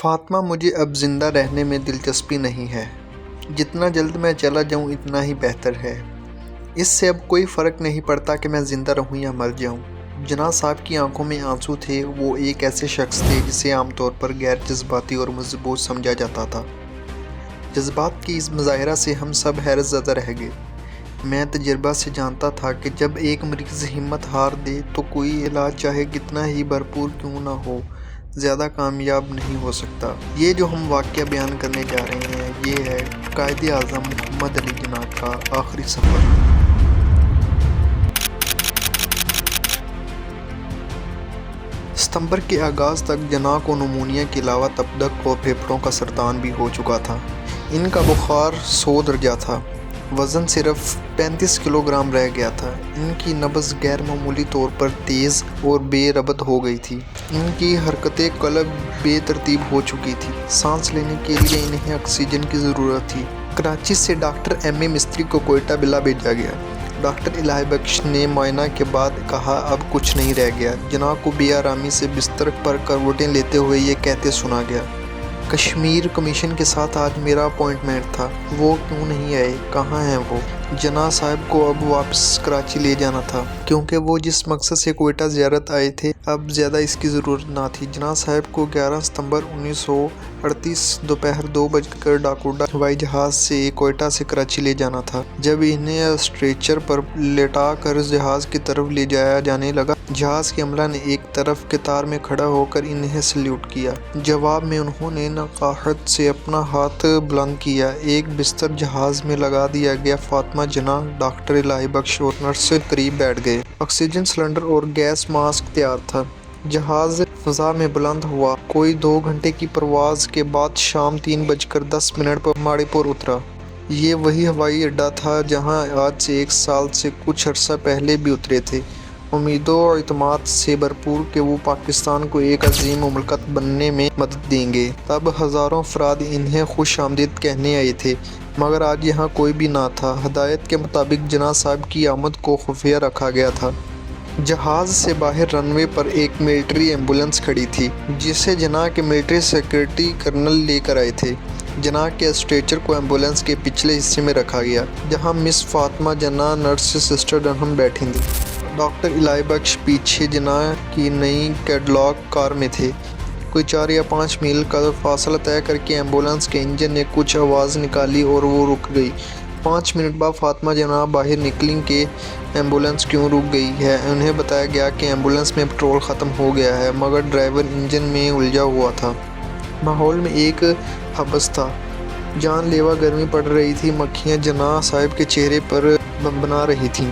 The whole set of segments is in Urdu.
فاطمہ مجھے اب زندہ رہنے میں دلچسپی نہیں ہے۔ جتنا جلد میں چلا جاؤں اتنا ہی بہتر ہے۔ اس سے اب کوئی فرق نہیں پڑتا کہ میں زندہ رہوں یا مر جاؤں۔ جناح صاحب کی آنکھوں میں آنسو تھے۔ وہ ایک ایسے شخص تھے جسے عام طور پر غیر جذباتی اور مضبوط سمجھا جاتا تھا۔ جذبات کی اس مظاہرہ سے ہم سب حیرت زدہ رہ گئے۔ میں تجربہ سے جانتا تھا کہ جب ایک مریض ہمت ہار دے تو کوئی علاج چاہے کتنا ہی بھرپور کیوں نہ ہو زیادہ کامیاب نہیں ہو سکتا۔ یہ جو ہم واقعہ بیان کرنے جا رہے ہیں یہ ہے قائد اعظم محمد علی جناح کا آخری سفر۔ ستمبر کے آغاز تک جناح کو نمونیا کے علاوہ تپدق اور پھیپھڑوں کا سرطان بھی ہو چکا تھا۔ ان کا بخار 100 درجہ تھا۔ وزن صرف 35 کلو گرام رہ گیا تھا۔ ان کی نبض غیر معمولی طور پر تیز اور بے ربط ہو گئی تھی۔ ان کی حرکت قلب بے ترتیب ہو چکی تھی۔ سانس لینے کے لیے انہیں آکسیجن کی ضرورت تھی۔ کراچی سے ڈاکٹر M.A. مستری کو کوئٹہ بلا بھیجا گیا۔ ڈاکٹر الہی بخش نے معائنہ کے بعد کہا اب کچھ نہیں رہ گیا۔ جناح کو بے آرامی سے بستر پر کروٹیں لیتے ہوئے یہ کہتے سنا گیا، کشمیر کمیشن کے ساتھ آج میرا اپوائنٹمنٹ تھا، وہ کیوں نہیں آئے؟ کہاں ہیں وہ؟ جناح صاحب کو اب واپس کراچی لے جانا تھا کیونکہ وہ جس مقصد سے کوئٹہ زیارت آئے تھے اب زیادہ اس کی ضرورت نہ تھی۔ جناح صاحب کو 11 ستمبر 1938 دوپہر 2:02 ہوائی جہاز سے کوئٹہ سے کراچی لے جانا تھا۔ جب انہیں اسٹریچر پر لٹا کر جہاز کی طرف لے جایا جانے لگا، جہاز کے عملہ نے ایک طرف قطار میں کھڑا ہو کر انہیں سلیوٹ کیا۔ جواب میں انہوں نے نقاہت سے اپنا ہاتھ بلند کیا۔ ایک بستر جہاز میں لگا دیا گیا۔ فاطمہ جناح، ڈاکٹر الہی بخش اور نرس قریب بیٹھ گئے۔ آکسیجن سلنڈر اور گیس ماسک تیار تھا۔ جہاز فضا میں بلند ہوا۔ کوئی 2 گھنٹے کی پرواز کے بعد شام 3:10 پر ماڑی پور اترا۔ یہ وہی ہوائی اڈہ تھا جہاں آج سے 1 سال سے کچھ عرصہ پہلے بھی اترے تھے، امید و اعتماد سے بھرپور کہ وہ پاکستان کو ایک عظیم مملکت بننے میں مدد دیں گے۔ تب ہزاروں افراد انہیں خوش آمدید کہنے آئے تھے، مگر آج یہاں کوئی بھی نہ تھا۔ ہدایت کے مطابق جناح صاحب کی آمد کو خفیہ رکھا گیا تھا۔ جہاز سے باہر رن وے پر ایک ملٹری ایمبولینس کھڑی تھی جسے جناح کے ملٹری سیکرٹری کرنل لے کر آئے تھے۔ جناح کے اسٹریچر کو ایمبولینس کے پچھلے حصے میں رکھا گیا جہاں مس فاطمہ جناح، نرس سسٹر ڈنہم بیٹھی تھیں۔ ڈاکٹر الہی بخش پیچھے جناح کی نئی کیڈلاک کار میں تھے۔ کوئی 4 یا 5 میل کا فاصلہ طے کر کے ایمبولینس کے انجن نے کچھ آواز نکالی اور وہ رک گئی۔ 5 منٹ بعد فاطمہ جناح باہر نکلیں کہ ایمبولینس کیوں رک گئی ہے۔ انہیں بتایا گیا کہ ایمبولینس میں پٹرول ختم ہو گیا ہے، مگر ڈرائیور انجن میں الجھا ہوا تھا۔ ماحول میں ایک حبس تھا، جان لیوا گرمی پڑ رہی تھی۔ مکھیاں جناح صاحب کے چہرے پر بنبنا رہی تھیں۔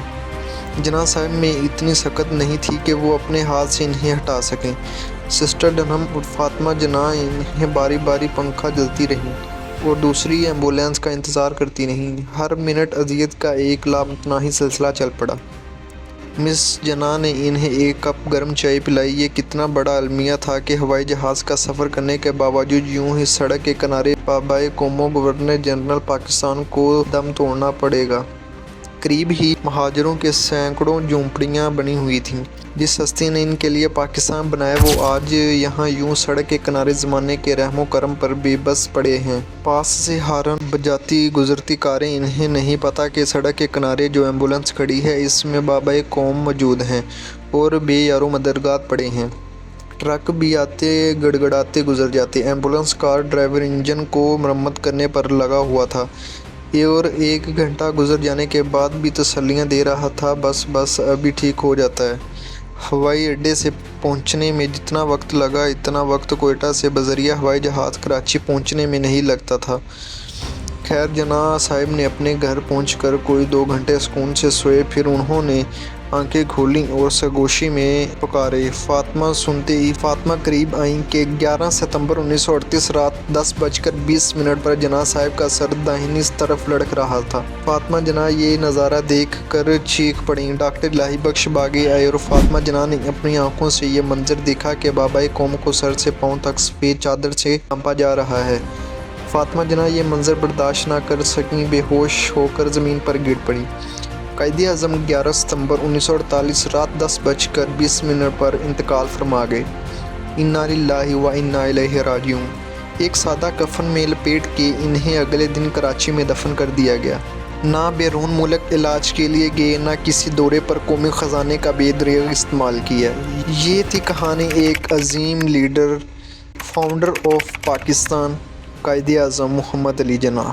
جناح صاحب میں اتنی سکت نہیں تھی کہ وہ اپنے ہاتھ سے انہیں ہٹا سکیں۔ سسٹر ڈنہم اور فاطمہ جناح انہیں باری باری پنکھا جلتی رہیں اور دوسری ایمبولینس کا انتظار کرتی رہیں۔ ہر منٹ اذیت کا ایک لامتناہی سلسلہ چل پڑا۔ مس جناح نے انہیں ایک کپ گرم چائے پلائی۔ یہ کتنا بڑا المیہ تھا کہ ہوائی جہاز کا سفر کرنے کے باوجود یوں ہی سڑک کے کنارے بابائے قوموں گورنر جنرل پاکستان کو دم توڑنا پڑے گا۔ قریب ہی مہاجروں کی سینکڑوں جھونپڑیاں بنی ہوئی تھیں۔ جس ہستی نے ان کے لیے پاکستان بنایا وہ آج یہاں یوں سڑک کے کنارے زمانے کے رحم و کرم پر بے بس پڑے ہیں۔ پاس سے ہارن بجاتی گزرتی کاریں، انہیں نہیں پتا کہ سڑک کے کنارے جو ایمبولینس کھڑی ہے اس میں بابائے قوم موجود ہیں اور بے یارو مددگار پڑے ہیں۔ ٹرک بھی آتے گڑگڑاتے گزر جاتے۔ ایمبولینس کار ڈرائیور انجن کو مرمت کرنے پر لگا ہوا تھا اور 1 گھنٹہ گزر جانے کے بعد بھی تسلیاں دے رہا تھا، بس ابھی ٹھیک ہو جاتا ہے۔ ہوائی اڈے سے پہنچنے میں جتنا وقت لگا اتنا وقت کوئٹہ سے بذریعہ ہوائی جہاز کراچی پہنچنے میں نہیں لگتا تھا۔ خیر، جناح صاحب نے اپنے گھر پہنچ کر کوئی 2 گھنٹے سکون سے سوئے۔ پھر انہوں نے آنکھیں کھولیں اور سرگوشی میں پکارے فاطمہ سنتے ہی فاطمہ قریب آئیں کہ 11 ستمبر 1938 رات 10:20 پر جناح صاحب کا سر داہنی طرف لڑک رہا تھا۔ فاطمہ جناح یہ نظارہ دیکھ کر چیخ پڑیں۔ ڈاکٹر الہی بخش بھاگے آئے اور فاطمہ جناح نے اپنی آنکھوں سے یہ منظر دیکھا کہ بابائے قوم کو سر سے پاؤں تک سفید چادر سے ڈھانپا جا رہا ہے۔ فاطمہ جناح یہ منظر برداشت نہ کر سکیں، بے ہوش ہو کر زمین پر گر پڑی۔ قائد اعظم 11 ستمبر 1948 رات 10:20 پر انتقال فرما گئے۔ انا للہ و انا الیہ راجعون۔ ایک سادہ کفن میں لپیٹ کے انہیں اگلے دن کراچی میں دفن کر دیا گیا۔ نہ بیرون ملک علاج کے لیے گئے، نہ کسی دورے پر قومی خزانے کا بے دریغ استعمال کیا۔ یہ تھی کہانی ایک عظیم leader, founder of Pakistan, Quaid Azam Muhammad Ali Jinnah.